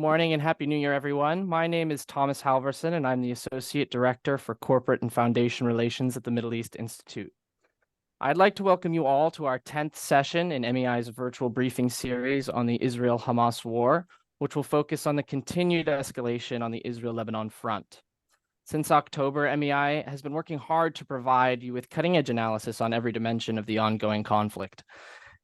Morning and Happy New Year, everyone. My name is Thomas Halverson, and I'm the Associate Director for Corporate and Foundation Relations at the Middle East Institute. I'd like to welcome you all to our 10th session in MEI's virtual briefing series on the Israel-Hamas war, which will focus on the continued escalation on the Israel-Lebanon front. Since October, MEI has been working hard to provide you with cutting-edge analysis on every dimension of the ongoing conflict.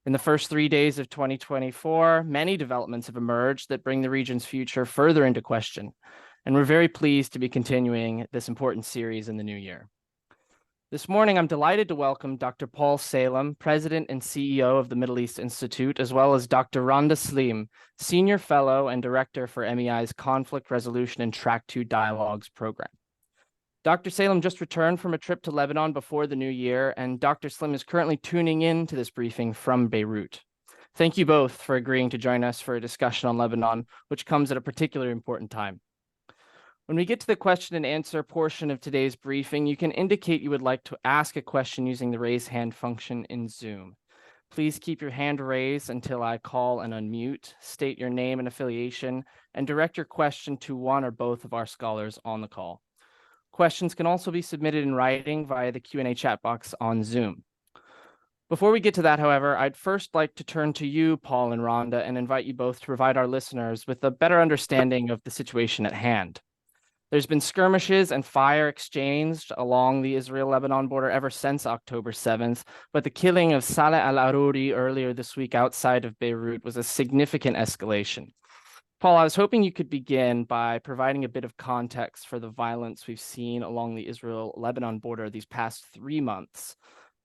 In the first 3 days of 2024, many developments have emerged that bring the region's future further into question, and we're very pleased to be continuing this important series in the new year. This morning, I'm delighted to welcome Dr. Paul Salem, President and CEO of the Middle East Institute, as well as Dr. Randa Slim, Senior Fellow and Director for MEI's Conflict Resolution and Track 2 Dialogues program. Dr. Salem just returned from a trip to Lebanon before the new year, and Dr. Slim is currently tuning in to this briefing from Beirut. Thank you both for agreeing to join us for a discussion on Lebanon, which comes at a particularly important time. When we get to the question and answer portion of today's briefing, you can indicate you would like to ask a question using the raise hand function in Zoom. Please keep your hand raised until I call and unmute, state your name and affiliation, and direct your question to one or both of our scholars on the call. Questions can also be submitted in writing via the Q&A chat box on Zoom. Before we get to that, however, I'd first like to turn to you, Paul and Rhonda, and invite you both to provide our listeners with a better understanding of the situation at hand. There's been skirmishes and fire exchanged along the Israel-Lebanon border ever since October 7th, but the killing of Saleh al-Aruri earlier this week outside of Beirut was a significant escalation. Paul, I was hoping you could begin by providing a bit of context for the violence we've seen along the Israel-Lebanon border these past 3 months.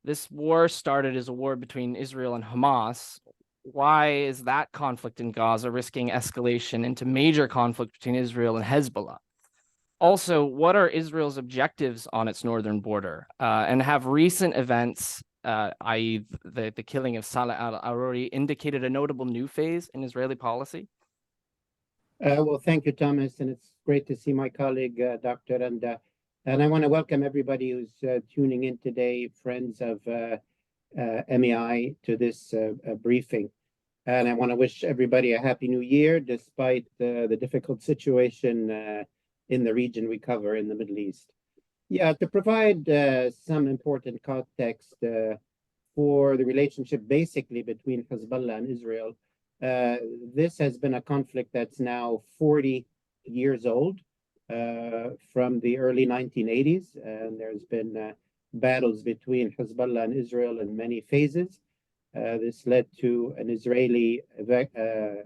This war started as a war between Israel and Hamas. Why is that conflict in Gaza risking escalation into major conflict between Israel and Hezbollah? Also, what are Israel's objectives on its northern border? And have recent events, i.e. the killing of Saleh al-Aruri, indicated a notable new phase in Israeli policy? Well, thank you, Thomas, and it's great to see my colleague, Dr. Randa. And I want to welcome everybody who's tuning in today, friends of MEI, to this briefing. And I want to wish everybody a happy new year, despite the difficult situation in the region we cover in the Middle East. Yeah, to provide some important context for the relationship basically between Hezbollah and Israel, this has been a conflict that's now 40 years old, from the early 1980s, and there's been battles between Hezbollah and Israel in many phases. This led to an Israeli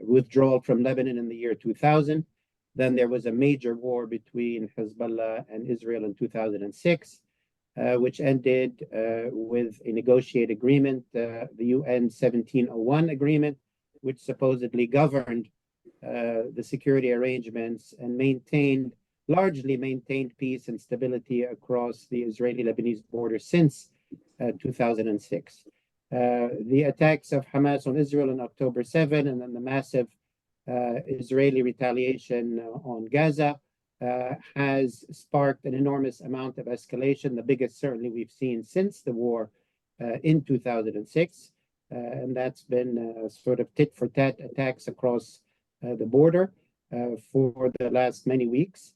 withdrawal from Lebanon in the year 2000. Then there was a major war between Hezbollah and Israel in 2006, which ended with a negotiated agreement, the UN 1701 agreement, which supposedly governed the security arrangements and largely maintained peace and stability across the Israeli-Lebanese border since 2006. The attacks of Hamas on Israel on October 7 and then the massive Israeli retaliation on Gaza has sparked an enormous amount of escalation, the biggest certainly we've seen since the war in 2006. And that's been sort of tit-for-tat attacks across the border for the last many weeks.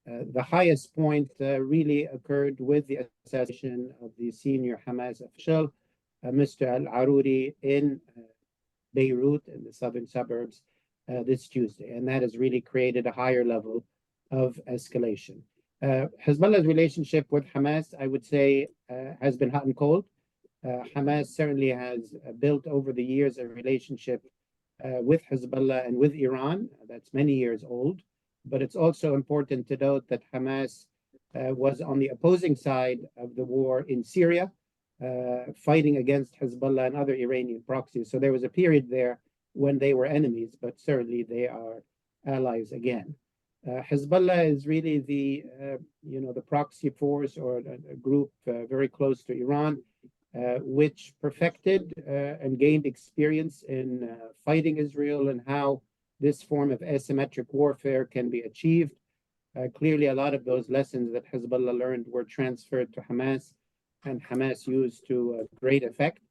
The highest point really occurred with the assassination of the senior Hamas official, Mr. al-Aruri, in Beirut, in the southern suburbs, this Tuesday. And that has really created a higher level of escalation. Hezbollah's relationship with Hamas, I would say, has been hot and cold. Hamas certainly has built over the years a relationship with Hezbollah and with Iran that's many years old. But it's also important to note that Hamas was on the opposing side of the war in Syria, fighting against Hezbollah and other Iranian proxies. So there was a period there when they were enemies, but certainly they are allies again. Hezbollah is really the proxy force or a group very close to Iran, which perfected and gained experience in fighting Israel and how this form of asymmetric warfare can be achieved. Clearly, a lot of those lessons that Hezbollah learned were transferred to Hamas, and Hamas used to great effect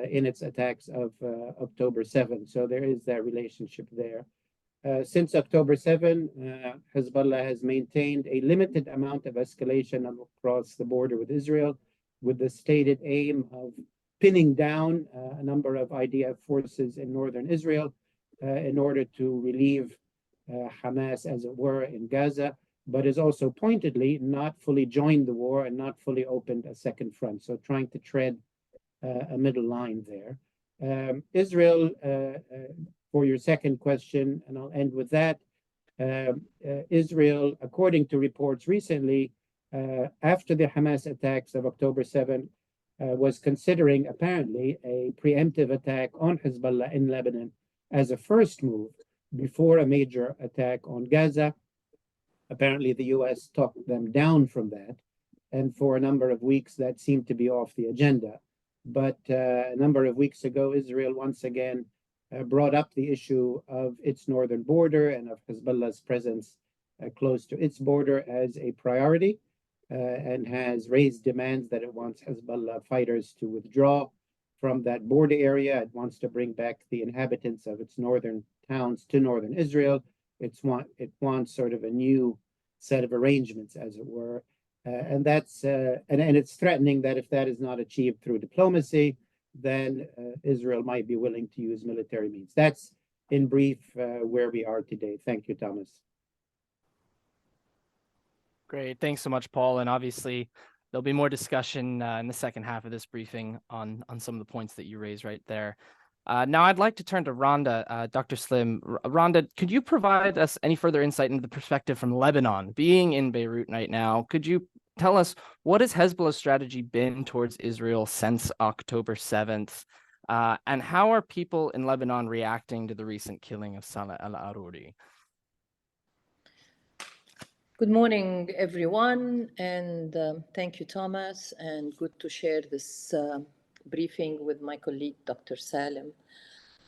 in its attacks of October 7. So there is that relationship there. Since October 7, Hezbollah has maintained a limited amount of escalation across the border with Israel, with the stated aim of pinning down a number of IDF forces in northern Israel in order to relieve Hamas, as it were, in Gaza, but has also pointedly not fully joined the war and not fully opened a second front. So trying to tread a middle line there. Israel, for your second question, and I'll end with that. Israel, according to reports recently, after the Hamas attacks of October 7, was considering apparently a preemptive attack on Hezbollah in Lebanon as a first move before a major attack on Gaza. Apparently, the US talked them down from that. And for a number of weeks, that seemed to be off the agenda. But a number of weeks ago, Israel once again brought up the issue of its northern border and of Hezbollah's presence close to its border as a priority, and has raised demands that it wants Hezbollah fighters to withdraw from that border area. It wants to bring back the inhabitants of its northern towns to northern Israel. It wants sort of a new set of arrangements, as it were. And that's and it's threatening that if that is not achieved through diplomacy, then Israel might be willing to use military means. That's in brief where we are today. Thank you, Thomas. Great. Thanks so much, Paul. And obviously, there'll be more discussion in the second half of this briefing on some of the points that you raised right there. Now, I'd like to turn to Randa, Dr. Slim. Randa, could you provide us any further insight into the perspective from Lebanon, being in Beirut right now? Could you tell us, what has Hezbollah's strategy been towards Israel since October 7th? And how are people in Lebanon reacting to the recent killing of Saleh al-Aruri? Good morning, everyone, and thank you, Thomas, and good to share this briefing with my colleague, Dr. Salem.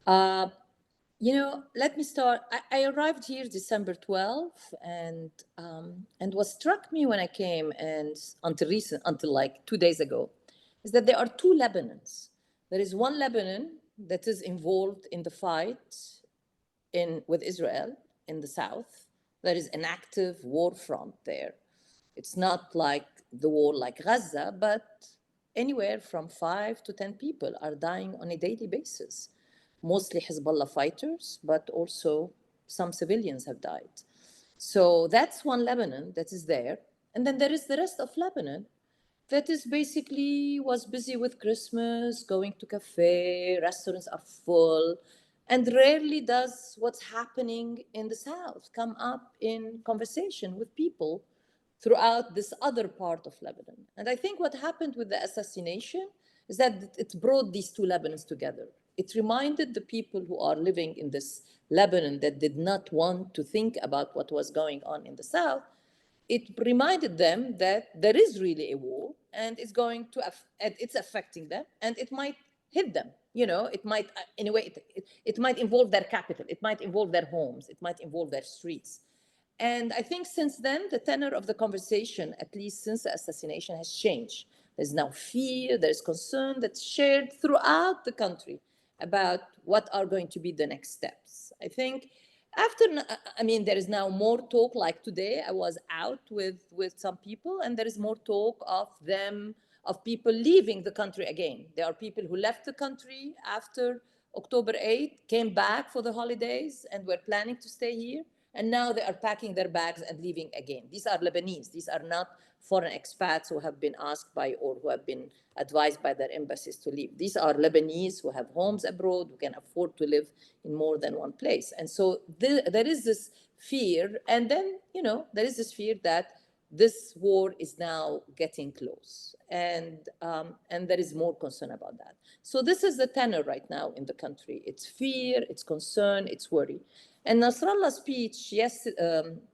Let me start. I arrived here December 12th, and what struck me when I came, and until like 2 days ago, is that there are two Lebanons. There is one Lebanon that is involved in the fight with Israel in the south. There is an active war front there. It's not like the war like Gaza, but anywhere from 5 to 10 people are dying on a daily basis. Mostly Hezbollah fighters, but also some civilians have died. So that's one Lebanon that is there. And then there is the rest of Lebanon that is basically was busy with Christmas, going to cafe, restaurants are full, and rarely does what's happening in the South come up in conversation with people throughout this other part of Lebanon. And I think what happened with the assassination is that it brought these two Lebanons together. It reminded the people who are living in this Lebanon that did not want to think about what was going on in the South. It reminded them that there is really a war, and it's affecting them, and it might hit them. It might, in a way, it might involve their capital, it might involve their homes, it might involve their streets. And I think since then, the tenor of the conversation, at least since the assassination, has changed. There's now fear, there's concern that's shared throughout the country about what are going to be the next steps. I think there is now more talk, like today, I was out with some people, and there is more talk of people leaving the country again. There are people who left the country after October 8th, came back for the holidays, and were planning to stay here. And now they are packing their bags and leaving again. These are Lebanese. These are not foreign expats who have been asked by or who have been advised by their embassies to leave. These are Lebanese who have homes abroad, who can afford to live in more than one place. And so there is this fear. And then, there is this fear that this war is now getting close. And there is more concern about that. So this is the tenor right now in the country. It's fear, it's concern, it's worry. And Nasrallah's speech,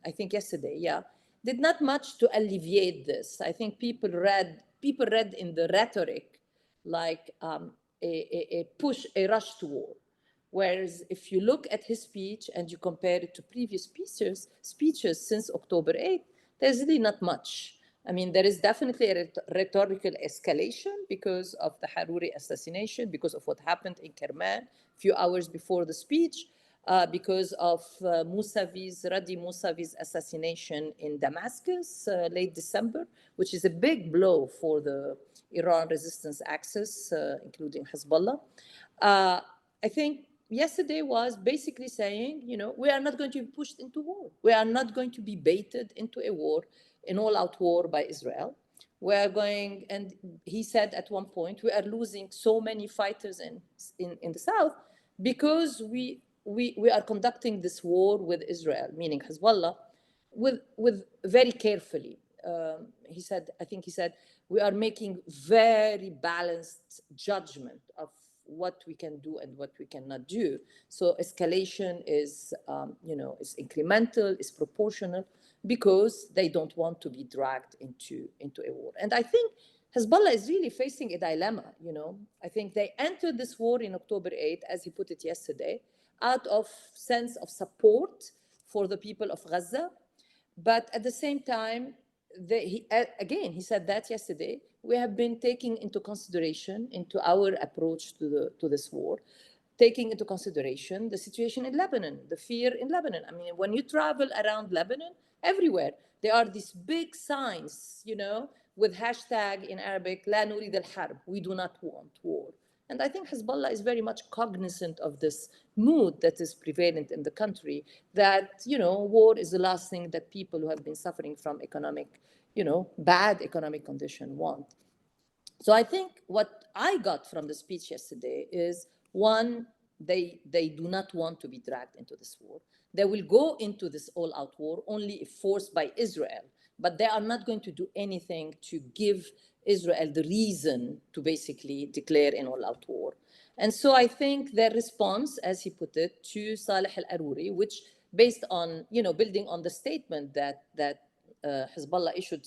I think yesterday, did not much to alleviate this. I think people read in the rhetoric like a rush to war. Whereas if you look at his speech and you compare it to previous speeches since October 8th, there's really not much. There is definitely a rhetorical escalation because of the Haruri assassination, because of what happened in Kerman a few hours before the speech. because of Radi Mousavi's assassination in Damascus late December, which is a big blow for the Iran resistance axis, including Hezbollah. I think yesterday was basically saying, we are not going to be pushed into war. We are not going to be baited into a war, an all-out war by Israel. We are going, and he said at one point, we are losing so many fighters in the south because we are conducting this war with Israel, meaning Hezbollah, with very carefully. He said, we are making very balanced judgment of what we can do and what we cannot do. So escalation is, is incremental, is proportional, because they don't want to be dragged into a war. And I think Hezbollah is really facing a dilemma, I think they entered this war in October 8th, as he put it yesterday, out of sense of support for the people of Gaza. But at the same time, he said that yesterday, we have been taking into consideration, into our approach to this war, taking into consideration the situation in Lebanon, the fear in Lebanon. I mean, when you travel around Lebanon, everywhere, there are these big signs, with hashtag in Arabic, La nurid al-harb, we do not want war. And I think Hezbollah is very much cognizant of this mood that is prevalent in the country, that, war is the last thing that people who have been suffering from economic, bad economic condition want. So I think what I got from the speech yesterday is, one, they do not want to be dragged into this war. They will go into this all-out war only if forced by Israel, but they are not going to do anything to give Israel the reason to basically declare an all-out war. And so I think their response, as he put it, to Saleh al-Aruri, which based on, building on the statement that Hezbollah issued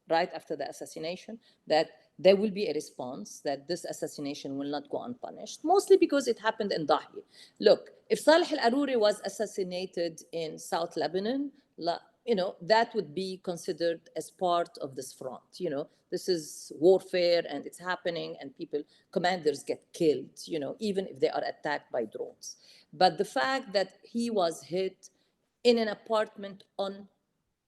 right after the assassination, that there will be a response, that this assassination will not go unpunished, mostly because it happened in Dahi. Look, if Saleh al-Aruri was assassinated in South Lebanon, that would be considered as part of this front. This is warfare and it's happening, and commanders get killed, even if they are attacked by drones. But the fact that he was hit in an apartment on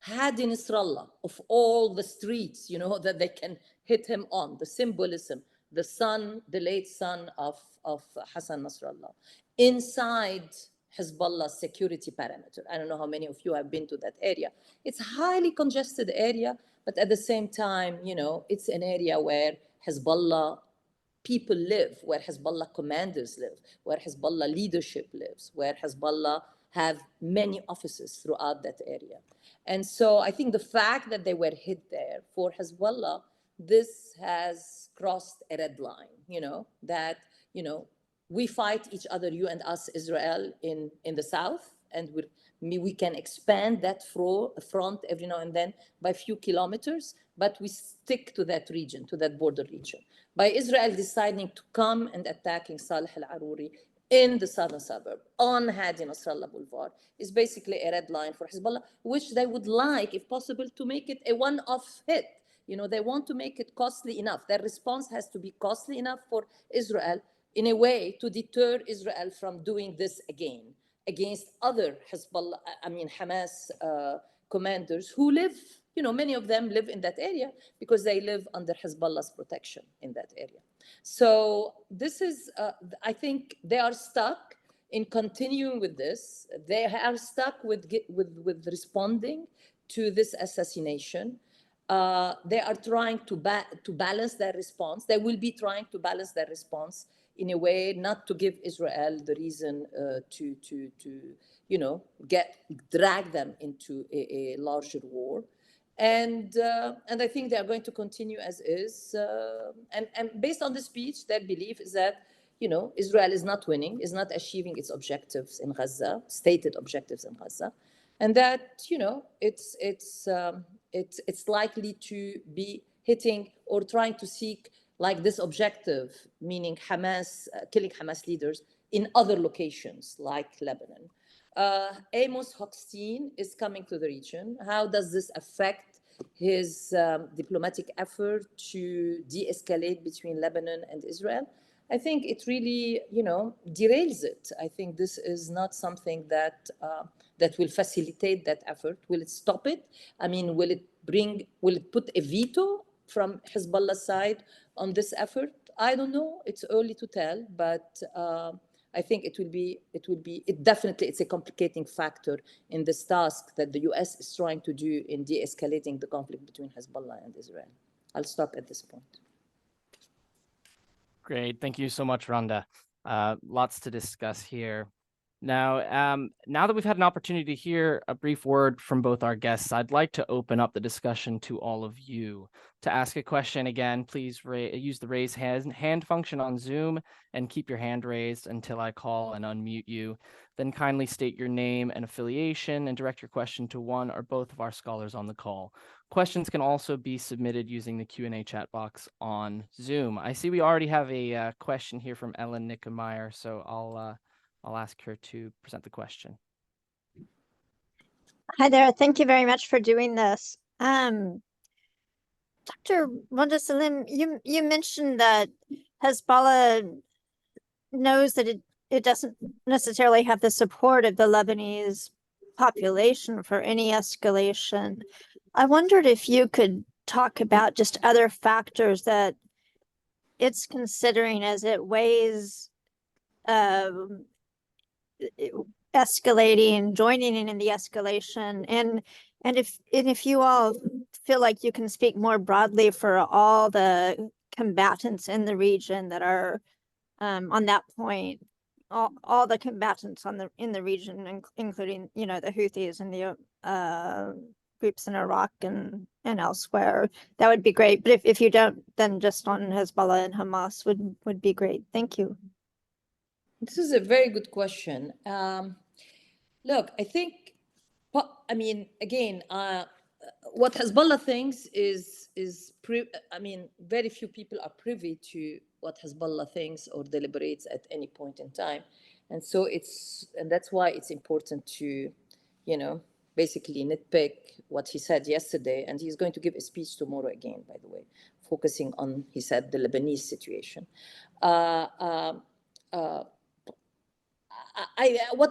Hadi Nasrallah, of all the streets, that they can hit him on, the symbolism, the late son of Hassan Nasrallah, inside Hezbollah's security perimeter. I don't know how many of you have been to that area. It's a highly congested area, but at the same time, it's an area where Hezbollah people live, where Hezbollah commanders live, where Hezbollah leadership lives, where Hezbollah have many offices throughout that area. And so I think the fact that they were hit there, for Hezbollah, this has crossed a red line, that, we fight each other, you and us, Israel, in the south, and we can expand that front every now and then by a few kilometers, but we stick to that region, to that border region. By Israel deciding to come and attacking Saleh al-Aruri in the southern suburb on Hadi Nasrallah Boulevard is basically a red line for Hezbollah, which they would like, if possible, to make it a one-off hit. They want to make it costly enough. Their response has to be costly enough for Israel in a way to deter Israel from doing this again against other Hamas commanders who live, many of them live in that area because they live under Hezbollah's protection in that area. So this is, I think they are stuck in continuing with this. They are stuck with responding to this assassination. They are trying to balance their response. They will be trying to balance their response in a way not to give Israel the reason to drag them into a larger war. And I think they are going to continue as is. And based on the speech, their belief is that, Israel is not winning, is not achieving its objectives in Gaza, stated objectives in Gaza, and that, it's likely to be hitting or trying to seek like this objective, meaning Hamas, killing Hamas leaders in other locations like Lebanon. Amos Hochstein is coming to the region. How does this affect his diplomatic effort to de-escalate between Lebanon and Israel? I think it really, derails it. I think this is not something that that will facilitate that effort. Will it stop it? I mean, will it put a veto from Hezbollah's side on this effort? I don't know. It's early to tell, but I think it's a complicating factor in this task that the US is trying to do in de-escalating the conflict between Hezbollah and Israel. I'll stop at this point. Great. Thank you so much, Randa. Lots to discuss here. Now, now that we've had an opportunity to hear a brief word from both our guests, I'd like to open up the discussion to all of you. To ask a question, again, please use the raise hand function on Zoom and keep your hand raised until I call and unmute you. Then kindly state your name and affiliation and direct your question to one or both of our scholars on the call. Questions can also be submitted using the Q&A chat box on Zoom. I see we already have a question here from Ellen Nickemeyer, so I'll ask her to present the question. Hi there. Thank you very much for doing this. Dr. Randa Slim, you mentioned that Hezbollah knows that it doesn't necessarily have the support of the Lebanese population for any escalation. I wondered if you could talk about just other factors that it's considering as it weighs escalating, joining in the escalation, and if you all feel like you can speak more broadly for all the combatants in the region that are on that point, all the combatants in the region, including the Houthis and the groups in Iraq and elsewhere. That would be great. But if you don't, then just on Hezbollah and Hamas would be great. Thank you. This is a very good question. Look, I think, again, what Hezbollah thinks very few people are privy to what Hezbollah thinks or deliberates at any point in time. And so that's why it's important to, basically nitpick what he said yesterday. And he's going to give a speech tomorrow again, by the way, focusing on, he said, the Lebanese situation. What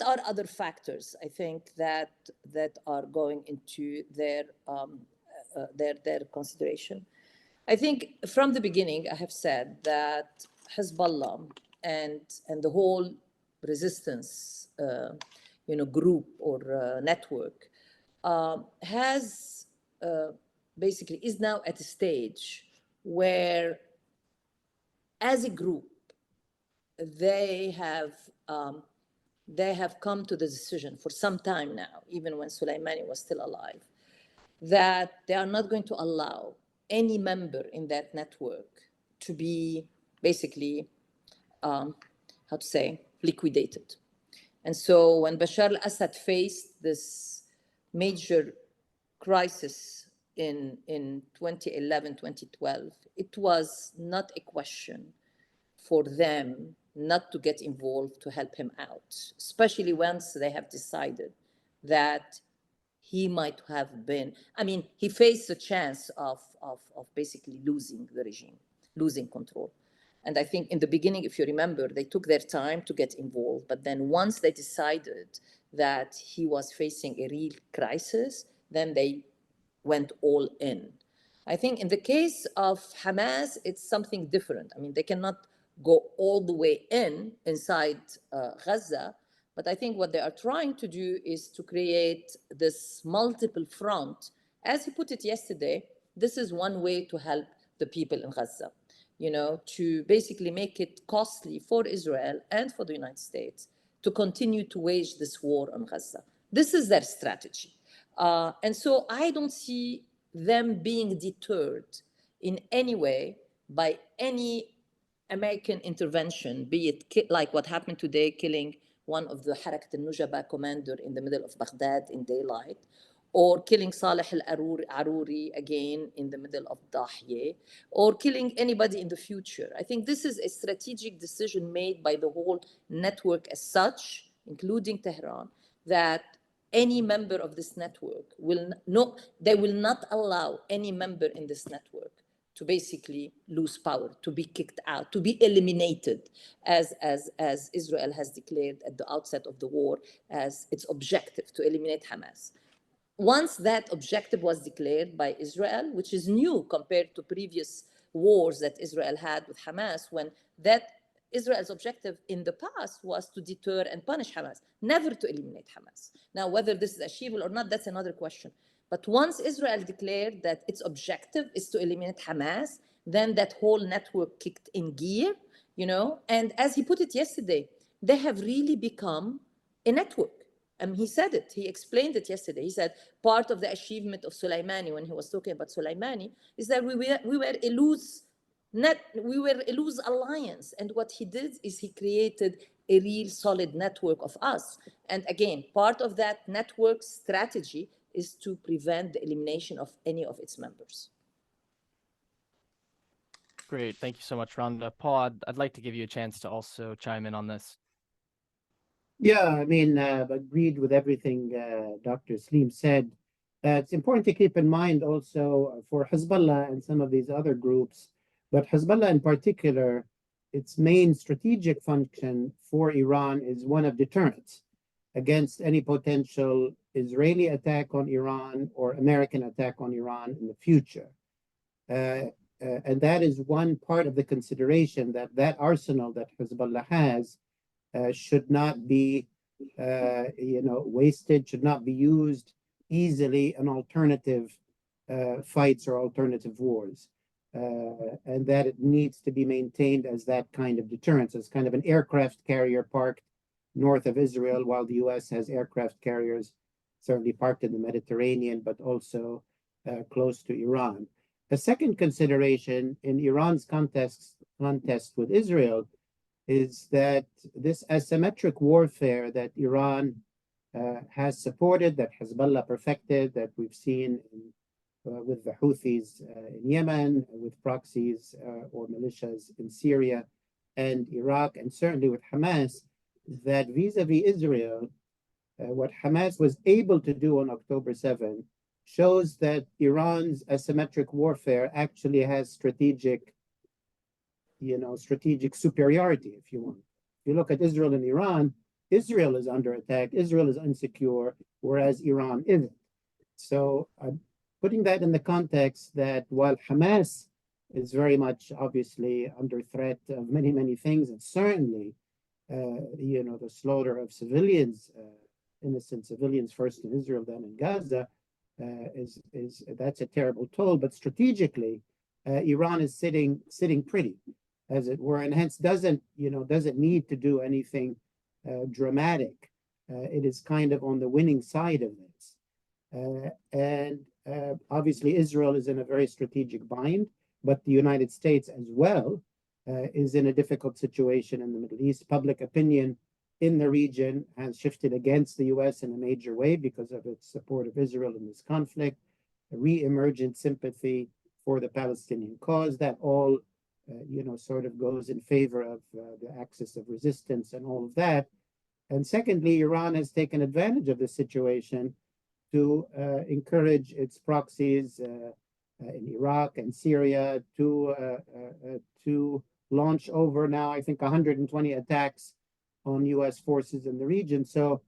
are other factors, I think, that are going into their consideration? I think from the beginning, I have said that Hezbollah and the whole resistance, group or network has basically is now at a stage where, as a group, they have come to the decision for some time now, even when Soleimani was still alive, that they are not going to allow any member in that network to be basically, liquidated. And so when Bashar al-Assad faced this major crisis in 2011, 2012, it was not a question for them not to get involved to help him out, especially once they have decided that he might have been, he faced the chance of basically losing the regime, losing control. And I think in the beginning, if you remember, they took their time to get involved. But then once they decided that he was facing a real crisis, then they went all in. I think in the case of Hamas, it's something different. They cannot go all the way inside Gaza. But I think what they are trying to do is to create this multiple front. As he put it yesterday, this is one way to help the people in Gaza, to basically make it costly for Israel and for the United States to continue to wage this war on Gaza. This is their strategy. And so I don't see them being deterred in any way by any American intervention, be it like what happened today, killing one of the Harakat al-Nujaba commander in the middle of Baghdad in daylight, or killing Saleh al-Aruri again in the middle of Dahye, or killing anybody in the future. I think this is a strategic decision made by the whole network as such, including Tehran, that any member of this network will not allow any member in this network to basically lose power, to be kicked out, to be eliminated, as Israel has declared at the outset of the war as its objective, to eliminate Hamas. Once that objective was declared by Israel, which is new compared to previous wars that Israel had with Hamas, when that Israel's objective in the past was to deter and punish Hamas, never to eliminate Hamas. Now, whether this is achievable or not, that's another question. But once Israel declared that its objective is to eliminate Hamas, then that whole network kicked in gear, you know, and as he put it yesterday, they have really become a network. He said it, he explained it yesterday. He said part of the achievement of Soleimani, when he was talking about Soleimani, is that we were a loose alliance. And what he did is he created a real solid network of us. And again, part of that network strategy is to prevent the elimination of any of its members. Great. Thank you so much, Randa. Paul, I'd like to give you a chance to also chime in on this. Yeah, I mean, agreed with everything Dr. Slim said. It's important to keep in mind also for Hezbollah and some of these other groups, but Hezbollah in particular, its main strategic function for Iran is one of deterrence against any potential Israeli attack on Iran or American attack on Iran in the future. And that is one part of the consideration, that that arsenal that Hezbollah has should not be, wasted, should not be used easily in alternative fights or alternative wars. And that it needs to be maintained as that kind of deterrence, as kind of an aircraft carrier parked north of Israel, while the US has aircraft carriers certainly parked in the Mediterranean, but also close to Iran. The second consideration in Iran's contest with Israel is that this asymmetric warfare that Iran has supported, that Hezbollah perfected, that we've seen with the Houthis in Yemen, with proxies or militias in Syria and Iraq, and certainly with Hamas, that vis-a-vis Israel, what Hamas was able to do on October 7 shows that Iran's asymmetric warfare actually has strategic superiority, if you want. If you look at Israel and Iran, Israel is under attack, Israel is insecure, whereas Iran isn't. So I'm putting that in the context that while Hamas is very much obviously under threat of many, many things, and certainly, the slaughter of civilians, innocent civilians, first in Israel, then in Gaza, that's a terrible toll. But strategically, Iran is sitting pretty, as it were, and hence doesn't need to do anything dramatic. It is kind of on the winning side of this. And obviously Israel is in a very strategic bind, but the United States as well is in a difficult situation in the Middle East. Public opinion in the region has shifted against the US in a major way because of its support of Israel in this conflict, a re-emergent sympathy for the Palestinian cause. That all sort of goes in favor of the axis of resistance and all of that. And secondly, Iran has taken advantage of this situation to encourage its proxies in Iraq and Syria to launch over now, I think, 120 attacks on US forces in the region. So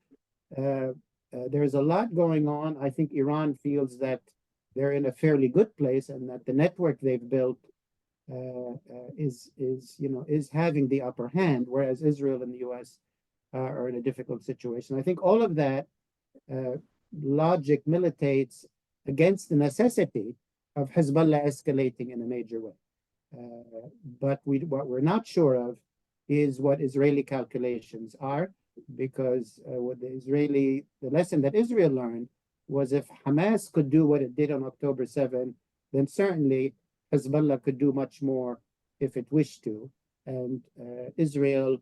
there's a lot going on. I think Iran feels that they're in a fairly good place and that the network they've built is having the upper hand, whereas Israel and the US are in a difficult situation. I think all of that logic militates against the necessity of Hezbollah escalating in a major way. But what we're not sure of is what Israeli calculations are, because the lesson that Israel learned was if Hamas could do what it did on October 7, then certainly Hezbollah could do much more if it wished to. And Israel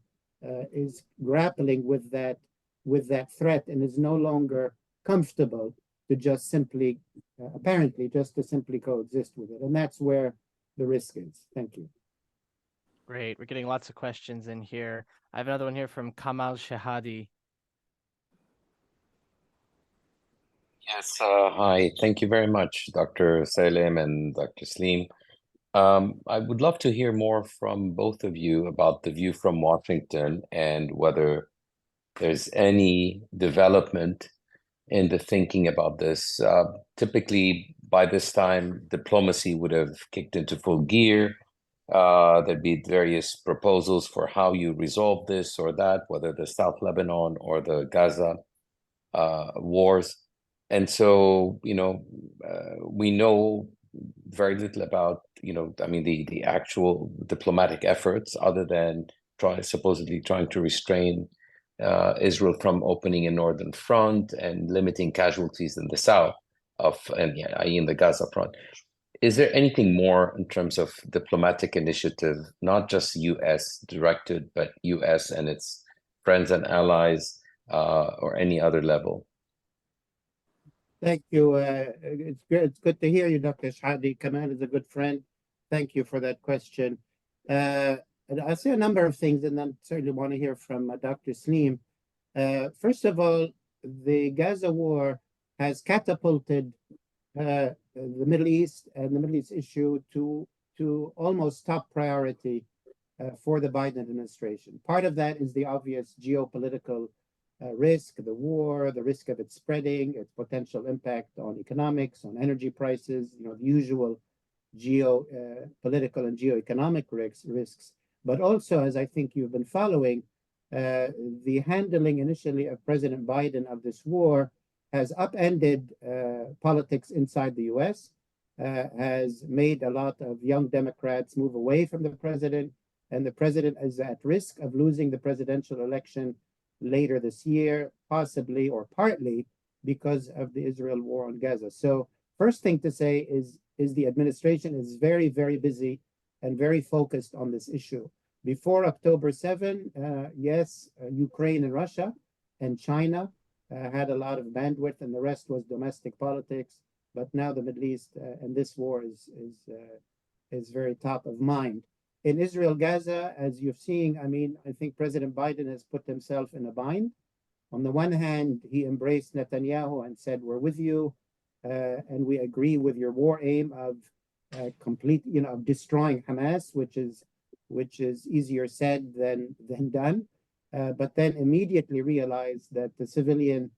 is grappling with that threat and is no longer comfortable to just simply, apparently, just to simply coexist with it. And that's where the risk is. Thank you. Great. We're getting lots of questions in here. I have another one here from Kamal Shahadi. Yes, hi. Thank you very much, Dr. Salem and Dr. Slim. I would love to hear more from both of you about the view from Washington and whether there's any development in the thinking about this. Typically, by this time, diplomacy would have kicked into full gear. There'd be various proposals for how you resolve this or that, whether the South Lebanon or the Gaza wars. And so, we know very little about, I mean, the actual diplomatic efforts other than supposedly trying to restrain Israel from opening a northern front and limiting casualties in the south i.e. in the Gaza front. Is there anything more in terms of diplomatic initiative, not just U.S. directed, but U.S. and its friends and allies, or any other level? Thank you. It's good to hear you, Dr. Shadi. Kamal is a good friend. Thank you for that question. I'll say a number of things, and then certainly want to hear from Dr. Slim. First of all, the Gaza war has catapulted the Middle East and the Middle East issue to almost top priority for the Biden administration. Part of that is the obvious geopolitical risk, the war, the risk of it spreading, its potential impact on economics, on energy prices, the usual geopolitical and geoeconomic risks. But also, as I think you've been following, the handling initially of President Biden of this war has upended politics inside the U.S., has made a lot of young Democrats move away from the president, and the president is at risk of losing the presidential election later this year, possibly or partly because of the Israel war on Gaza. So first thing to say is the administration is very, very busy and very focused on this issue. Before October 7, yes, Ukraine and Russia and China had a lot of bandwidth, and the rest was domestic politics. But now the Middle East and this war is very top of mind. In Israel-Gaza, as you've seen, I think President Biden has put himself in a bind. On the one hand, he embraced Netanyahu and said, we're with you, and we agree with your war aim of of destroying Hamas, which is easier said than done. But then immediately realized that the civilian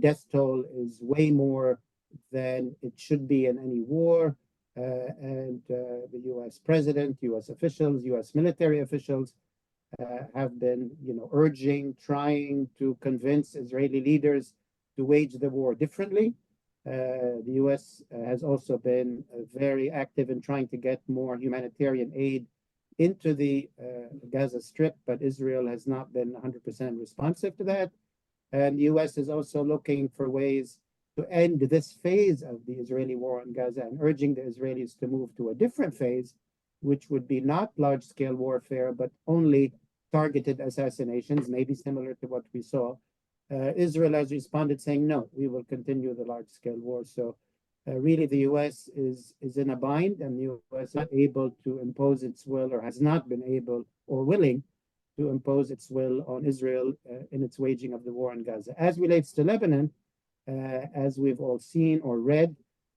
death toll is way more than it should be in any war. And the U.S. president, U.S. officials, U.S. military officials have been, trying to convince Israeli leaders to wage the war differently. The U.S. has also been very active in trying to get more humanitarian aid into the Gaza Strip, but Israel has not been 100% responsive to that. And the U.S. is also looking for ways to end this phase of the Israeli war on Gaza and urging the Israelis to move to a different phase, which would be not large-scale warfare, but only targeted assassinations, maybe similar to what we saw. Israel has responded saying, no, we will continue the large-scale war. So really the U.S. is in a bind, and the U.S. is not able to impose its will, or has not been able or willing to impose its will on Israel in its waging of the war on Gaza. As relates to Lebanon, as we've all seen or read,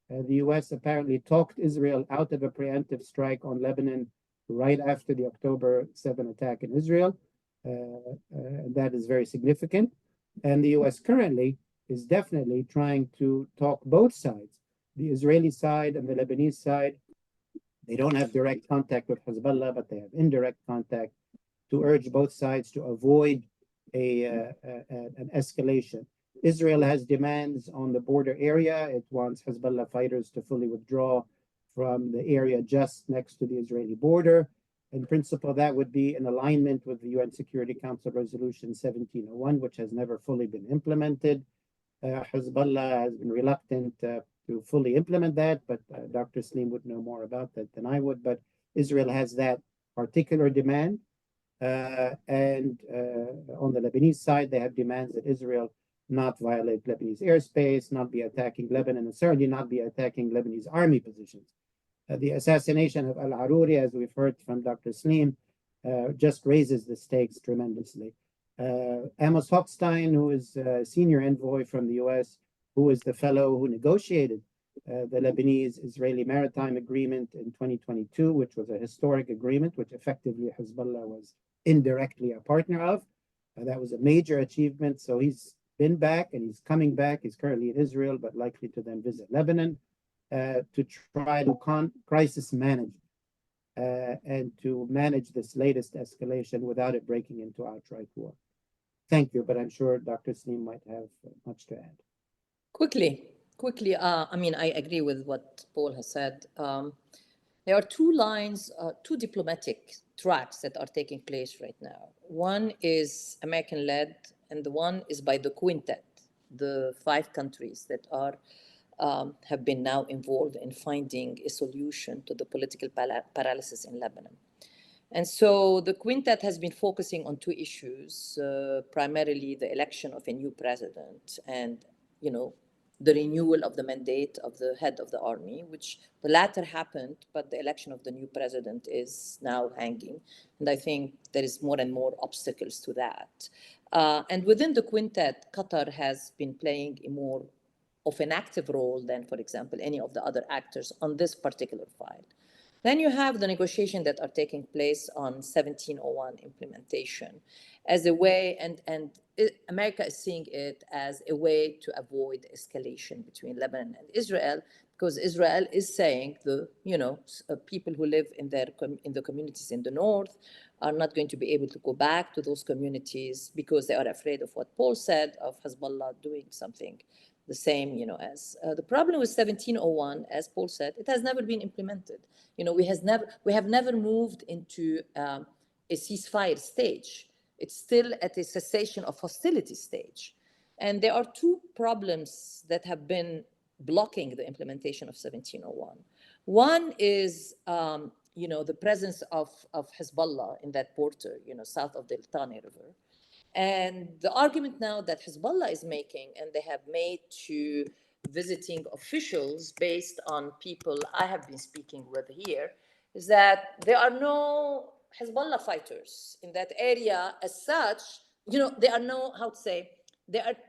the U.S. apparently talked Israel out of a preemptive strike on Lebanon right after the October 7 attack in Israel. That is very significant. And the U.S. currently is definitely trying to talk both sides, the Israeli side and the Lebanese side. They don't have direct contact with Hezbollah, but they have indirect contact to urge both sides to avoid an escalation. Israel has demands on the border area. It wants Hezbollah fighters to fully withdraw from the area just next to the Israeli border. In principle, that would be in alignment with the UN Security Council Resolution 1701, which has never fully been implemented. Hezbollah has been reluctant to fully implement that, but Dr. Slim would know more about that than I would. But Israel has that particular demand. And on the Lebanese side, they have demands that Israel not violate Lebanese airspace, not be attacking Lebanon, and certainly not be attacking Lebanese army positions. The assassination of al-Aruri, as we've heard from Dr. Slim, just raises the stakes tremendously. Amos Hochstein, who is a senior envoy from the U.S., who is the fellow who negotiated the Lebanese-Israeli Maritime Agreement in 2022, which was a historic agreement, which effectively Hezbollah was indirectly a partner of. That was a major achievement. So he's been back and he's coming back. He's currently in Israel, but likely to then visit Lebanon to try to crisis manage and to manage this latest escalation without it breaking into outright war. Thank you, but I'm sure Dr. Slim might have much to add. Quickly, I mean, I agree with what Paul has said. There are two lines, two diplomatic tracks that are taking place right now. One is American-led, and the one is by the quintet, the 5 countries that are have been now involved in finding a solution to the political paralysis in Lebanon. And so the quintet has been focusing on 2 issues, primarily the election of a new president and, the renewal of the mandate of the head of the army, which the latter happened, but the election of the new president is now hanging. And I think there is more and more obstacles to that. And within the quintet, Qatar has been playing a more of an active role than, for example, any of the other actors on this particular file. Then you have the negotiations that are taking place on 1701 implementation as a way, and America is seeing it as a way to avoid escalation between Lebanon and Israel, because Israel is saying the people who live in the communities in the north are not going to be able to go back to those communities because they are afraid of what Paul said of Hezbollah doing something the same, as the problem with 1701, as Paul said, it has never been implemented. We have never moved into a ceasefire stage. It's still at a cessation of hostility stage. And there are 2 problems that have been blocking the implementation of 1701. One is, the presence of Hezbollah in that border, south of the Litani River. And the argument now that Hezbollah is making, and they have made to visiting officials based on people I have been speaking with here, is that there are no Hezbollah fighters in that area as such. There are no,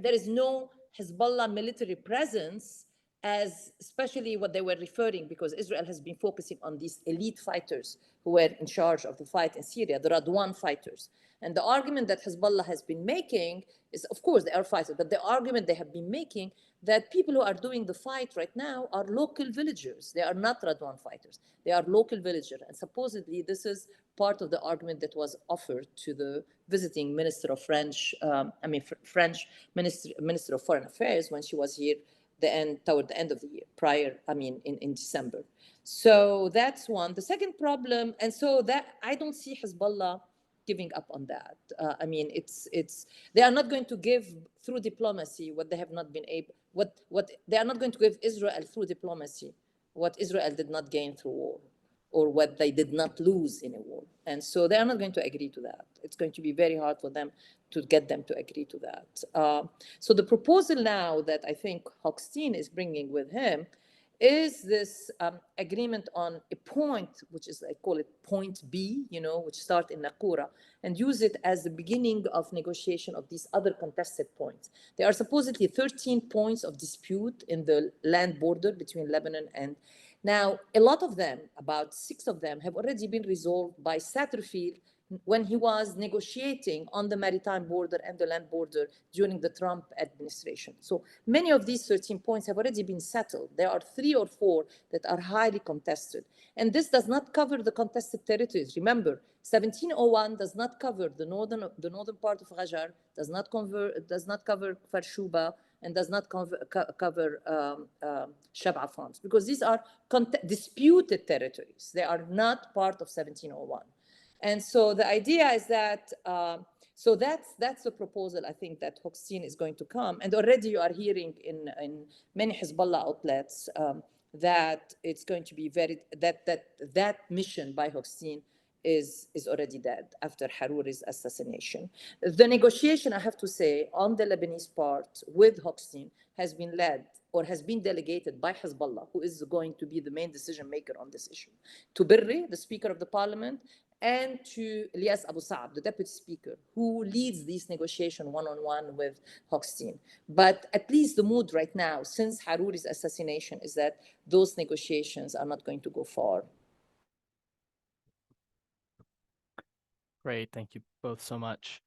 there is no Hezbollah military presence, as especially what they were referring, because Israel has been focusing on these elite fighters who were in charge of the fight in Syria, the Radwan fighters. And the argument that Hezbollah has been making is, of course, they are fighters, but the argument they have been making that people who are doing the fight right now are local villagers. They are not Radwan fighters. They are local villagers. And supposedly this is part of the argument that was offered to the visiting Minister of French Minister of Foreign Affairs when she was here toward the end of the year, in December. So that's one. The second problem, and so that I don't see Hezbollah giving up on that. They are not going to give through diplomacy what they have not been able, what they are not going to give Israel through diplomacy, what Israel did not gain through war, or what they did not lose in a war. And so they are not going to agree to that. It's going to be very hard for them to get them to agree to that. So the proposal now that I think Hochstein is bringing with him is this agreement on a point, which is, I call it point B, which start in Nakura, and use it as the beginning of negotiation of these other contested points. There are supposedly 13 points of dispute in the land border between Lebanon and, now a lot of them, about 6 of them, have already been resolved by Satterfield when he was negotiating on the maritime border and the land border during the Trump administration. So many of these 13 points have already been settled. There are 3 or 4 that are highly contested. And this does not cover the contested territories. Remember, 1701 does not cover the northern part of Ghajar, does not cover Kfar Shuba, and does not cover Shab'a farms, because these are disputed territories. They are not part of 1701. And so the idea is that, so that's the proposal, I think, that Hochstein is going to come. And already you are hearing in many Hezbollah outlets that it's going to be that mission by Hochstein is already dead after Harouri's assassination. The negotiation, I have to say, on the Lebanese part with Hochstein has been led or has been delegated by Hezbollah, who is going to be the main decision maker on this issue, to Birri, the Speaker of the Parliament, and to Ilyas Abu Saab, the deputy speaker, who leads these negotiations one-on-one with Hochstein. But at least the mood right now, since Harouri's assassination, is that those negotiations are not going to go far. Great, thank you both so much.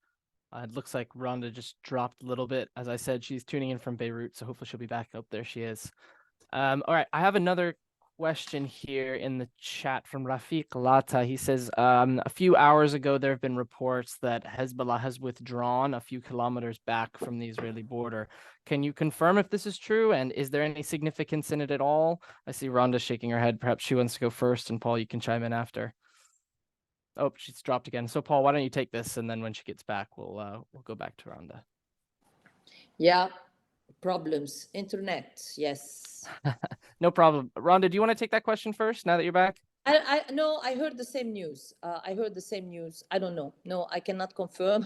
It looks like Randa just dropped a little bit. As I said, she's tuning in from Beirut, so hopefully she'll be back up. There she is. All right, I have another question here in the chat from Rafiq Lata. He says, a few hours ago, there have been reports that Hezbollah has withdrawn a few kilometers back from the Israeli border. Can you confirm if this is true? And is there any significance in it at all? I see Rhonda shaking her head. Perhaps she wants to go first, and Paul, you can chime in after. Oh, she's dropped again. So Paul, why don't you take this, and then when she gets back, we'll go back to Rhonda. Yeah, problems. Internet, yes. No problem. Rhonda, do you want to take that question first, now that you're back? No, I heard the same news. I heard the same news. I don't know. No, I cannot confirm.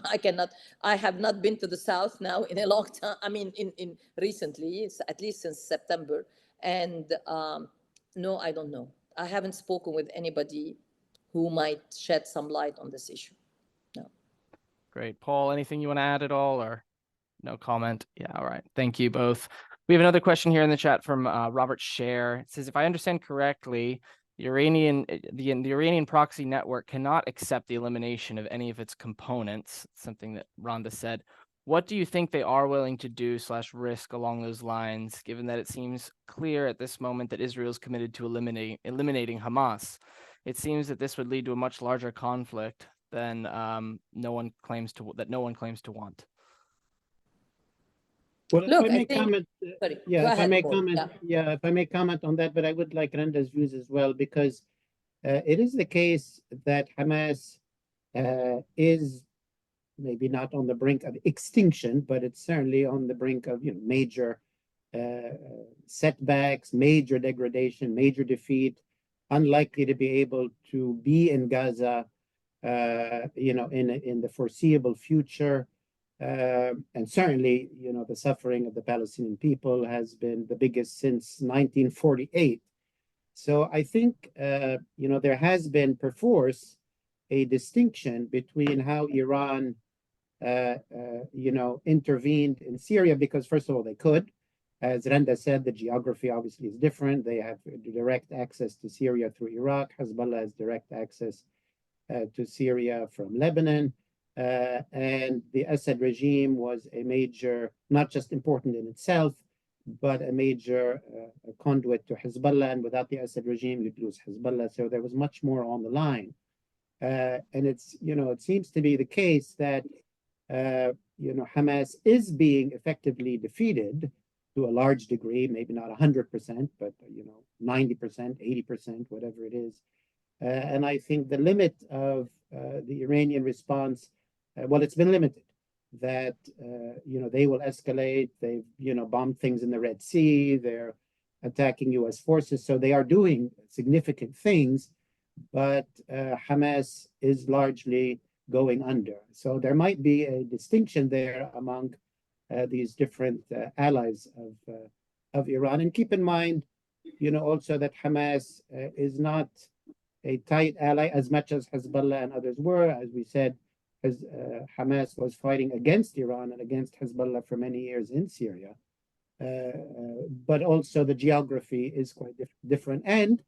I have not been to the South now in a long time. I mean, in recently, at least since September. And no, I don't know. I haven't spoken with anybody who might shed some light on this issue. No. Great. Paul, anything you want to add at all, or no comment? Yeah, all right. Thank you both. We have another question here in the chat from Robert Scher. It says, if I understand correctly, the Iranian proxy network cannot accept the elimination of any of its components, something that Randa said. What do you think they are willing to do / risk along those lines, given that it seems clear at this moment that Israel is committed to eliminating Hamas? It seems that this would lead to a much larger conflict than no one claims to want. Well, Look, if I may think, comment, sorry, yeah, if I may Paul. comment, if I may comment on that, but I would like Randa's views as well, because it is the case that Hamas is maybe not on the brink of extinction, but it's certainly on the brink of major setbacks, major degradation, major defeat, unlikely to be able to be in Gaza, in the foreseeable future. And certainly, the suffering of the Palestinian people has been the biggest since 1948. So I think, there has been perforce a distinction between how Iran, intervened in Syria, because first of all, they could. As Randa said, the geography obviously is different. They have direct access to Syria through Iraq. Hezbollah has direct access to Syria from Lebanon. And the Assad regime was a major, not just important in itself, but a major conduit to Hezbollah. And without the Assad regime, you'd lose Hezbollah. So there was much more on the line. And it's, it seems to be the case that, Hamas is being effectively defeated to a large degree, maybe not 100%, but, 90%, 80%, whatever it is. And I think the limit of the Iranian response, well, it's been limited. That, they will escalate. They've, bombed things in the Red Sea. They're attacking U.S. forces. So they are doing significant things, but Hamas is largely going under. So there might be a distinction there among these different allies of Iran. And keep in mind, also that Hamas is not a tight ally as much as Hezbollah and others were. As we said, as Hamas was fighting against Iran and against Hezbollah for many years in Syria. But also the geography is quite different. And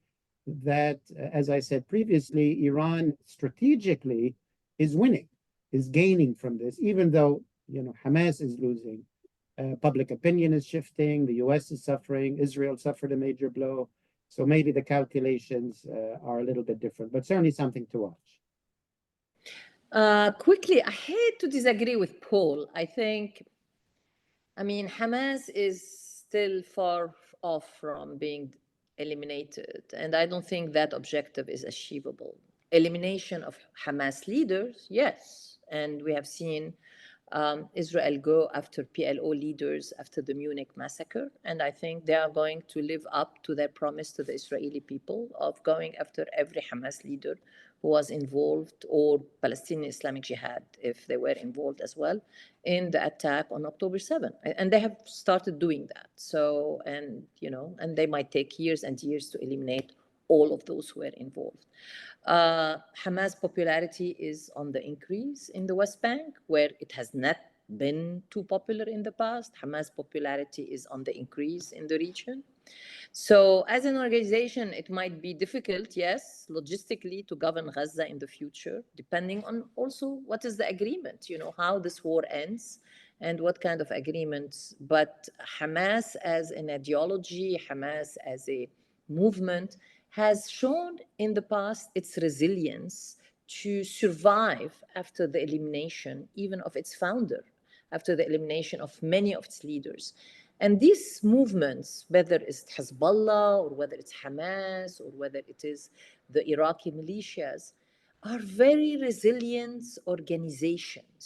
that, as I said previously, Iran strategically is winning, is gaining from this, even though, Hamas is losing. Public opinion is shifting. The U.S. is suffering. Israel suffered a major blow. So maybe the calculations are a little bit different, but certainly something to watch. Quickly, I hate to disagree with Paul. Hamas is still far off from being eliminated, and I don't think that objective is achievable. Elimination of Hamas leaders, yes, and we have seen Israel go after PLO leaders after the Munich massacre, and I think they are going to live up to their promise to the Israeli people of going after every Hamas leader who was involved, or Palestinian Islamic Jihad, if they were involved as well, in the attack on October 7. And they have started doing that. So, and they might take years and years to eliminate all of those who were involved. Hamas popularity is on the increase in the West Bank, where it has not been too popular in the past. Hamas popularity is on the increase in the region. So as an organization, it might be difficult, yes, logistically to govern Gaza in the future, depending on also what is the agreement, how this war ends and what kind of agreements. But Hamas as an ideology, Hamas as a movement has shown in the past its resilience to survive after the elimination, even of its founder, after the elimination of many of its leaders. And these movements, whether it's Hezbollah or whether it's Hamas or whether it is the Iraqi militias, are very resilient organizations.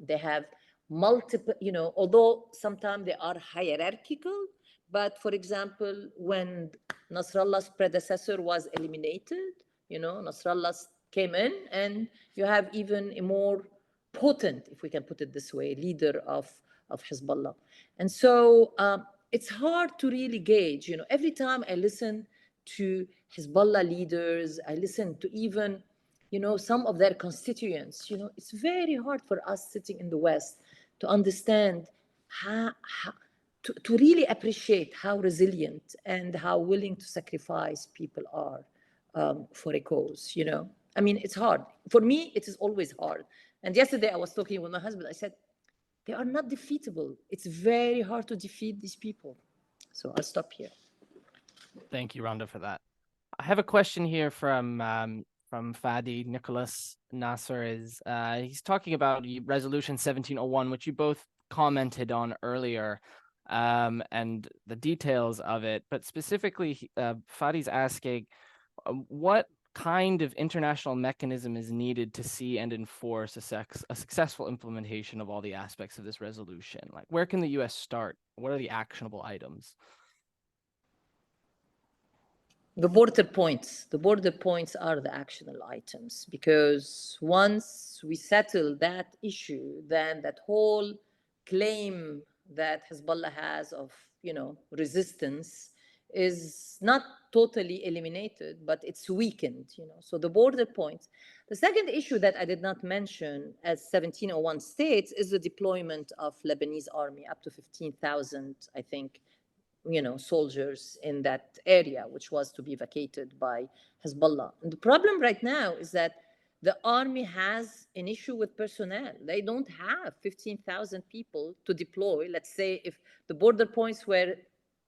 They have multiple, although sometimes they are hierarchical, but for example, when Nasrallah's predecessor was eliminated, Nasrallah came in, and you have even a more potent, if we can put it this way, leader of Hezbollah. And so it's hard to really gauge. Every time I listen to Hezbollah leaders, I listen to even, some of their constituents, it's very hard for us sitting in the West to understand to really appreciate how resilient and how willing to sacrifice people are for a cause, I mean, it's hard. For me, it is always hard. And yesterday I was talking with my husband. I said, they are not defeatable. It's very hard to defeat these people. So I'll stop here. Thank you, Randa, for that. I have a question here from Fadi Nicholas Nasser. He's talking about Resolution 1701, which you both commented on earlier, and the details of it. But specifically, Fadi's asking, what kind of international mechanism is needed to see and enforce a successful implementation of all the aspects of this resolution? Like, where can the U.S. start? What are the actionable items? The border points. The border points are the actionable items, because once we settle that issue, then that whole claim that Hezbollah has of, resistance is not totally eliminated, but it's weakened, So the border points. The second issue that I did not mention, as 1701 states, is the deployment of Lebanese army, up to 15,000, I think, soldiers in that area, which was to be vacated by Hezbollah. And the problem right now is that the army has an issue with personnel. They don't have 15,000 people to deploy. Let's say if the border points were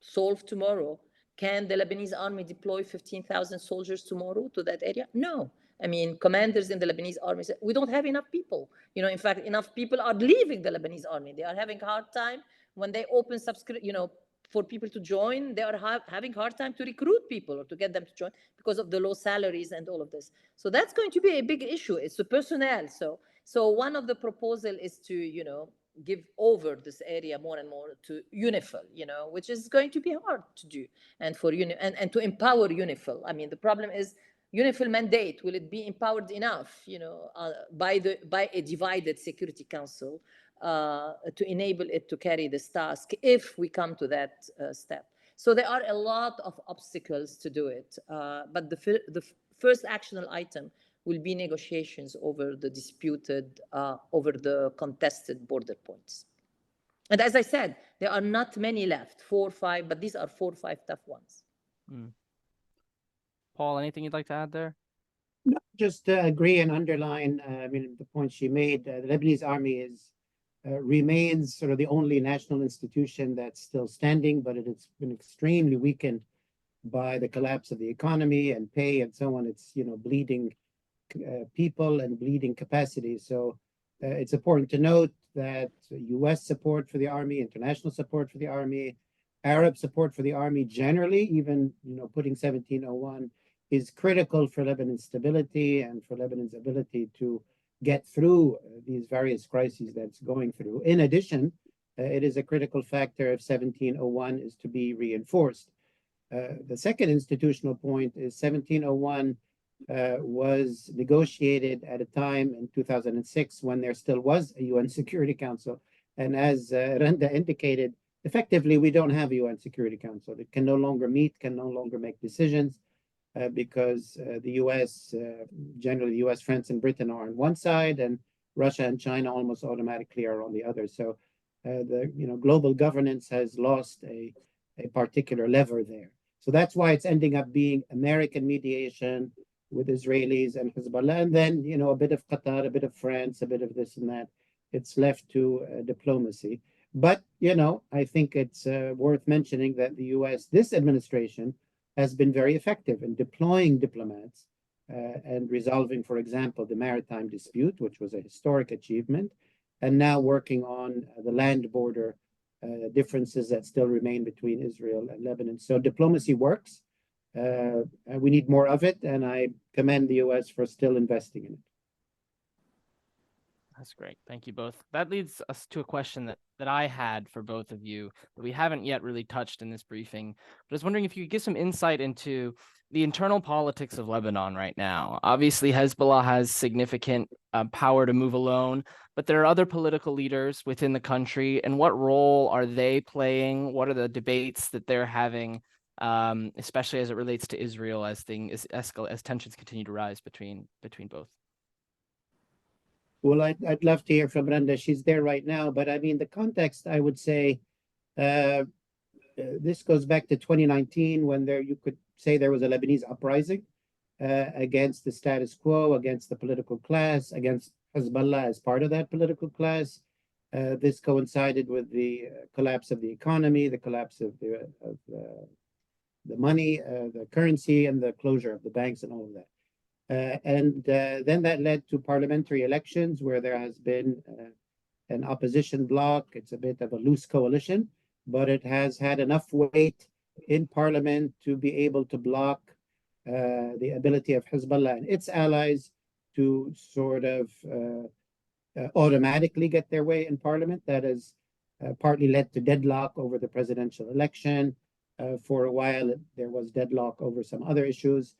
solved tomorrow, can the Lebanese army deploy 15,000 soldiers tomorrow to that area? No. I mean, commanders in the Lebanese army said, we don't have enough people. In fact, enough people are leaving the Lebanese army. They are having a hard time when they open for people to join. They are having hard time to recruit people or to get them to join because of the low salaries and all of this. So that's going to be a big issue. It's the personnel. So one of the proposal is to, give over this area more and more to UNIFIL, which is going to be hard to do, and for and to empower UNIFIL. I mean, the problem is UNIFIL mandate. Will it be empowered enough, by a divided Security Council? To enable it to carry this task if we come to that step. So there are a lot of obstacles to do it. But the first actionable item will be negotiations over the disputed, over the contested border points. And as I said, there are not many left, 4 or 5, but these are 4 or 5 tough ones. Paul, anything you'd like to add there? No, just agree and underline, the point she made. The Lebanese army remains sort of the only national institution that's still standing, but it's been extremely weakened by the collapse of the economy and pay and so on. It's, bleeding people and bleeding capacity. So it's important to note that U.S. support for the army, international support for the army, Arab support for the army generally, even, putting 1701, is critical for Lebanon's stability and for Lebanon's ability to get through these various crises that's going through. In addition, it is a critical factor if 1701 is to be reinforced. The second institutional point is 1701 was negotiated at a time in 2006 when there still was a UN Security Council. And as Randa indicated, effectively, we don't have a UN Security Council. It can no longer meet, can no longer make decisions. because the U.S., generally U.S., France, and Britain are on one side, and Russia and China almost automatically are on the other. So the global governance has lost a particular lever there. So that's why it's ending up being American mediation with Israelis and Hezbollah, and then a bit of Qatar, a bit of France, a bit of this and that. It's left to diplomacy. But I think it's worth mentioning that the U.S., this administration, has been very effective in deploying diplomats and resolving, for example, the maritime dispute, which was a historic achievement, and now working on the land border differences that still remain between Israel and Lebanon. So diplomacy works. We need more of it, and I commend the U.S. for still investing in it. That's great. Thank you both. That leads us to a question that I had for both of you that we haven't yet really touched in this briefing. But I was wondering if you could give some insight into the internal politics of Lebanon right now. Obviously, Hezbollah has significant power to move alone, but there are other political leaders within the country. And what role are they playing? What are the debates that they're having, especially as it relates to Israel as tensions continue to rise between both? Well, I'd love to hear from Randa. She's there right now. But I mean, the context, I would say, this goes back to 2019 when you could say there was a Lebanese uprising against the status quo, against the political class, against Hezbollah as part of that political class. This coincided with the collapse of the economy, the collapse of the money, the currency, and the closure of the banks and all of that. And then that led to parliamentary elections where there has been an opposition bloc. It's a bit of a loose coalition, but it has had enough weight in parliament to be able to block the ability of Hezbollah and its allies to sort of automatically get their way in parliament. That has partly led to deadlock over the presidential election. For a while, there was deadlock over some other issues.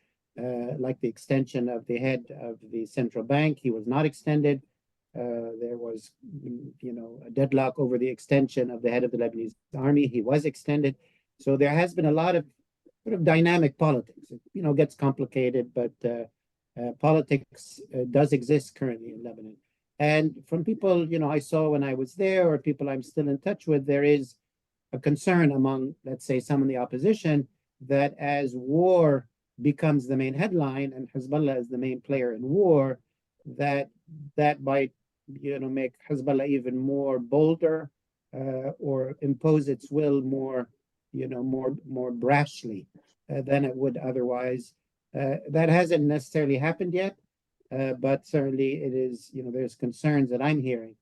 Like the extension of the head of the central bank. He was not extended. There was, a deadlock over the extension of the head of the Lebanese army. He was extended. So there has been a lot of sort of dynamic politics. It, gets complicated, but politics does exist currently in Lebanon. And from people, I saw when I was there, or people I'm still in touch with, there is a concern among, let's say, some in the opposition that as war becomes the main headline and Hezbollah is the main player in war, that might, make Hezbollah even more bolder or impose its will more brashly than it would otherwise. That hasn't necessarily happened yet, but certainly it is, there's concerns that I'm hearing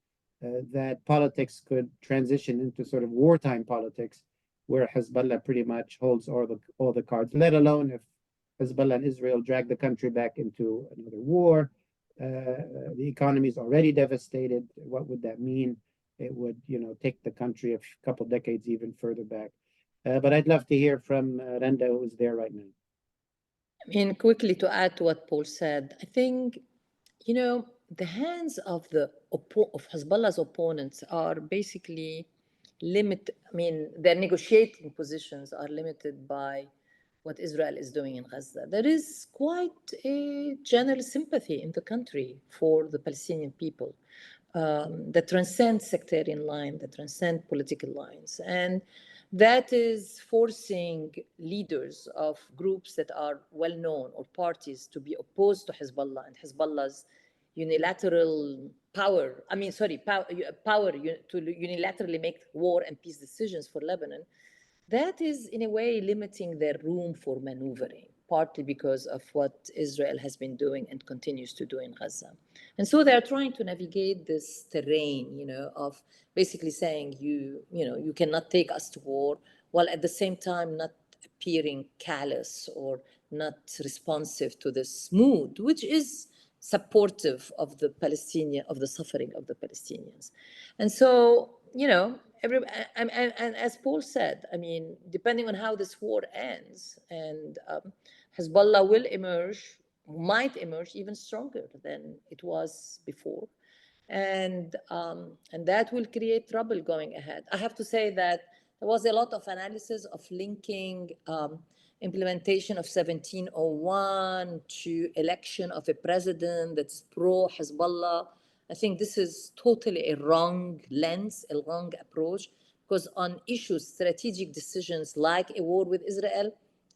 that politics could transition into sort of wartime politics where Hezbollah pretty much holds all the cards, let alone if Hezbollah and Israel drag the country back into another war. The economy is already devastated. What would that mean? It would, take the country a couple decades even further back. But I'd love to hear from Randa, who's there right now. I mean, quickly to add to what Paul said, I think, the hands of Hezbollah's opponents are basically limited. I mean, their negotiating positions are limited by what Israel is doing in Gaza. There is quite a general sympathy in the country for the Palestinian people that transcends sectarian lines, that transcend political lines. And that is forcing leaders of groups that are well known or parties to be opposed to Hezbollah and Hezbollah's unilateral power to unilaterally make war and peace decisions for Lebanon. That is, in a way, limiting their room for maneuvering, partly because of what Israel has been doing and continues to do in Gaza. And so they're trying to navigate this terrain, of basically saying, you cannot take us to war, while at the same time not appearing callous or not responsive to this mood, which is supportive of the suffering of the Palestinians. And so, and as Paul said, I mean, depending on how this war ends, and Hezbollah might emerge even stronger than it was before, and that will create trouble going ahead. I have to say that there was a lot of analysis of linking implementation of 1701 to election of a president that's pro-Hezbollah. I think this is totally a wrong lens, a wrong approach, because on issues, strategic decisions like a war with Israel,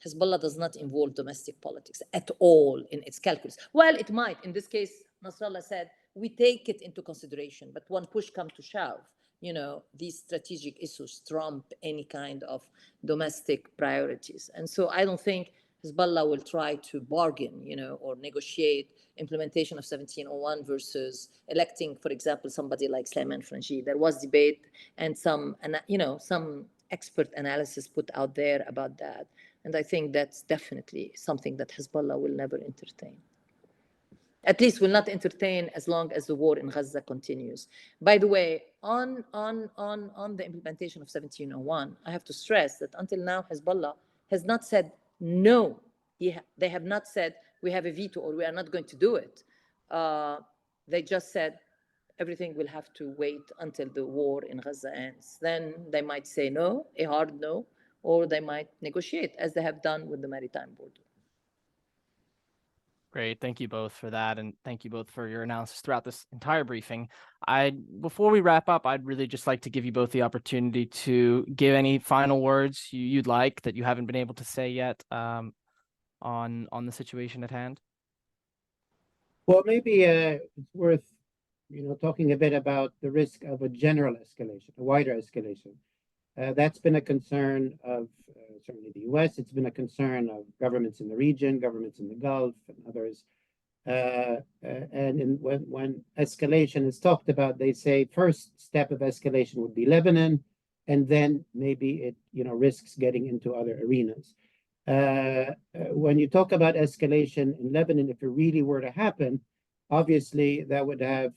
Hezbollah does not involve domestic politics at all in its calculus. Well, it might. In this case, Nasrallah said, we take it into consideration, but when push comes to shove, you know, these strategic issues trump any kind of domestic priorities. And so I don't think Hezbollah will try to bargain, you know, or negotiate implementation of 1701 versus electing, for example, somebody like Salem. There was debate and some, you know, some expert analysis put out there about that. And I think that's definitely something that Hezbollah will never entertain. At least will not entertain as long as the war in Gaza continues. By the way, on the implementation of 1701, I have to stress that until now, Hezbollah has not said no. They have not said we have a veto or we are not going to do it. They just said everything will have to wait until the war in Gaza ends. Then they might say no, a hard no, or they might negotiate as they have done with the maritime border. Great. Thank you both for that. And thank you both for your analysis throughout this entire briefing. Before we wrap up, I'd really just like to give you both the opportunity to give any final words you'd like that you haven't been able to say yet on the situation at hand. Well, maybe it's worth, you know, talking a bit about the risk of a general escalation, a wider escalation. That's been a concern of certainly the US. It's been a concern of governments in the region, governments in the Gulf, and others. And when escalation is talked about, they say first step of escalation would be Lebanon, and then maybe it, you know, risks getting into other arenas. When you talk about escalation in Lebanon, if it really were to happen, obviously that would have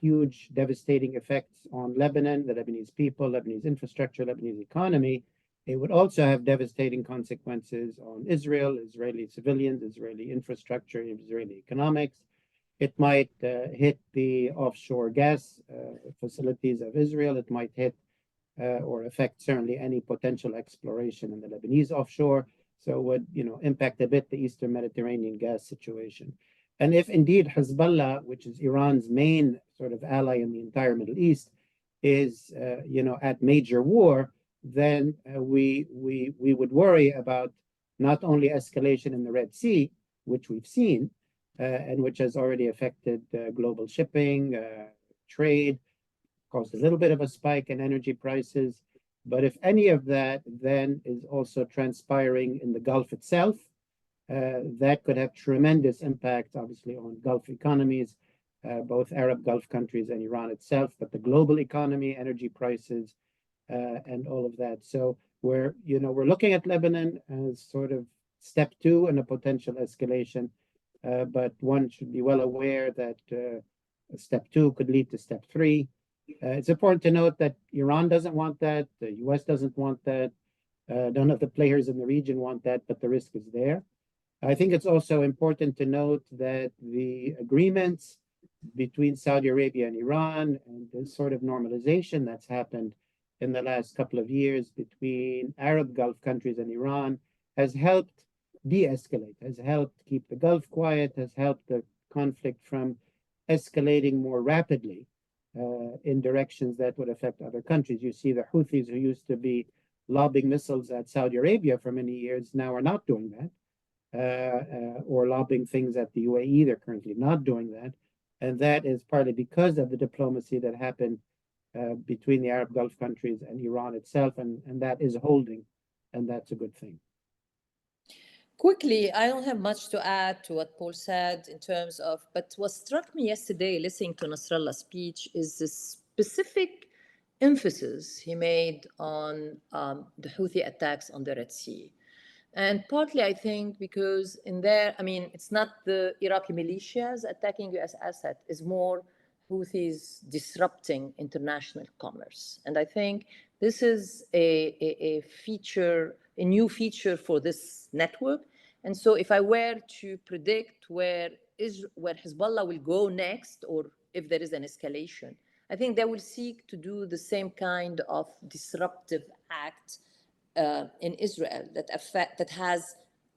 huge devastating effects on Lebanon, the Lebanese people, Lebanese infrastructure, Lebanese economy. It would also have devastating consequences on Israel, Israeli civilians, Israeli infrastructure, Israeli economics. It might hit the offshore gas facilities of Israel. It might hit or affect certainly any potential exploration in the Lebanese offshore. So it would, you know, impact a bit the Eastern Mediterranean gas situation. And if indeed Hezbollah, which is Iran's main sort of ally in the entire Middle East, is, you know, at major war, then we would worry about not only escalation in the Red Sea, which we've seen, and which has already affected global shipping, trade, caused a little bit of a spike in energy prices. But if any of that then is also transpiring in the Gulf itself, that could have tremendous impact, obviously, on Gulf economies, both Arab Gulf countries and Iran itself, but the global economy, energy prices, and all of that. So we're looking at Lebanon as sort of step 2 in a potential escalation, but one should be well aware that step 2 could lead to step 3. It's important to note that Iran doesn't want that, the US doesn't want that, none of the players in the region want that, but the risk is there. I think it's also important to note that the agreements between Saudi Arabia and Iran and the sort of normalization that's happened in the last couple of years between Arab Gulf countries and Iran has helped de-escalate, has helped keep the Gulf quiet, has helped the conflict from escalating more rapidly in directions that would affect other countries. You see the Houthis, who used to be lobbing missiles at Saudi Arabia for many years, now are not doing that, or lobbing things at the UAE. They're currently not doing that. And that is partly because of the diplomacy that happened between the Arab Gulf countries and Iran itself, and that is holding, and that's a good thing. Quickly, I don't have much to add to what Paul said in terms of, but what struck me yesterday listening to Nasrallah's speech is the specific emphasis he made on the Houthi attacks on the Red Sea. And partly, I think, because in there, I mean, it's not the Iraqi militias attacking US assets, it's more Houthis disrupting international commerce. And I think this is a feature, a new feature for this network. And so if I were to predict where Hezbollah will go next, or if there is an escalation, I think they will seek to do the same kind of disruptive act in Israel that has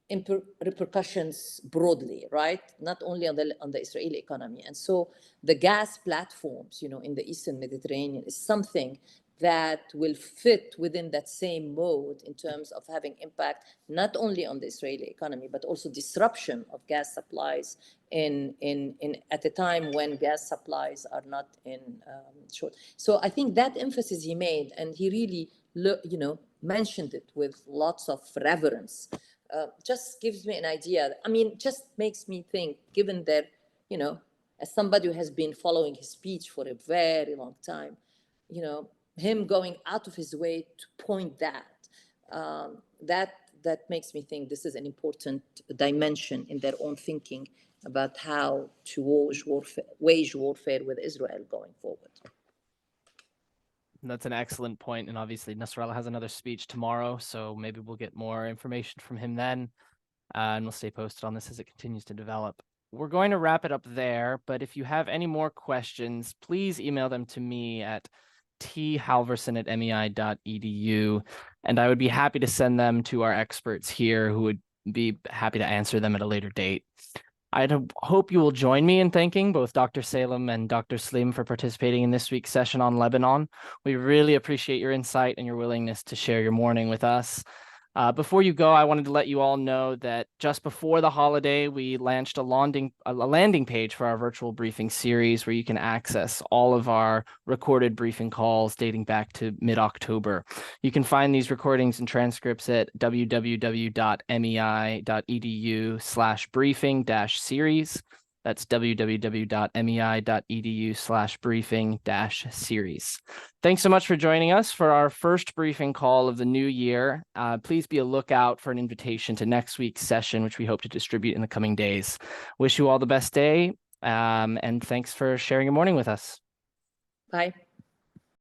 repercussions broadly, right? Not only on the Israeli economy. And so the gas platforms, in the Eastern Mediterranean is something that will fit within that same mode in terms of having impact not only on the Israeli economy, but also disruption of gas supplies at a time when gas supplies are not in short. So I think that emphasis he made, and he really, mentioned it with lots of reverence, just gives me an idea. I mean, just makes me think, given that, as somebody who has been following his speech for a very long time, him going out of his way to point that makes me think this is an important dimension in their own thinking about how to wage warfare with Israel going forward. That's an excellent point. And obviously Nasrallah has another speech tomorrow, so maybe we'll get more information from him then. And we'll stay posted on this as it continues to develop. We're going to wrap it up there, but if you have any more questions, please email them to me at thalverson@mei.edu, and I would be happy to send them to our experts here who would be happy to answer them at a later date. I hope you will join me in thanking both Dr. Salem and Dr. Slim for participating in this week's session on Lebanon. We really appreciate your insight and your willingness to share your morning with us. Before you go, I wanted to let you all know that just before the holiday, we launched a landing page for our virtual briefing series where you can access all of our recorded briefing calls dating back to mid-October. You can find these recordings and transcripts at www.mei.edu/briefing-series. That's www.mei.edu/briefing-series. Thanks so much for joining us for our first briefing call of the new year. Please be a lookout for an invitation to next week's session, which we hope to distribute in the coming days. Wish you all the best day, and thanks for sharing your morning with us. Bye.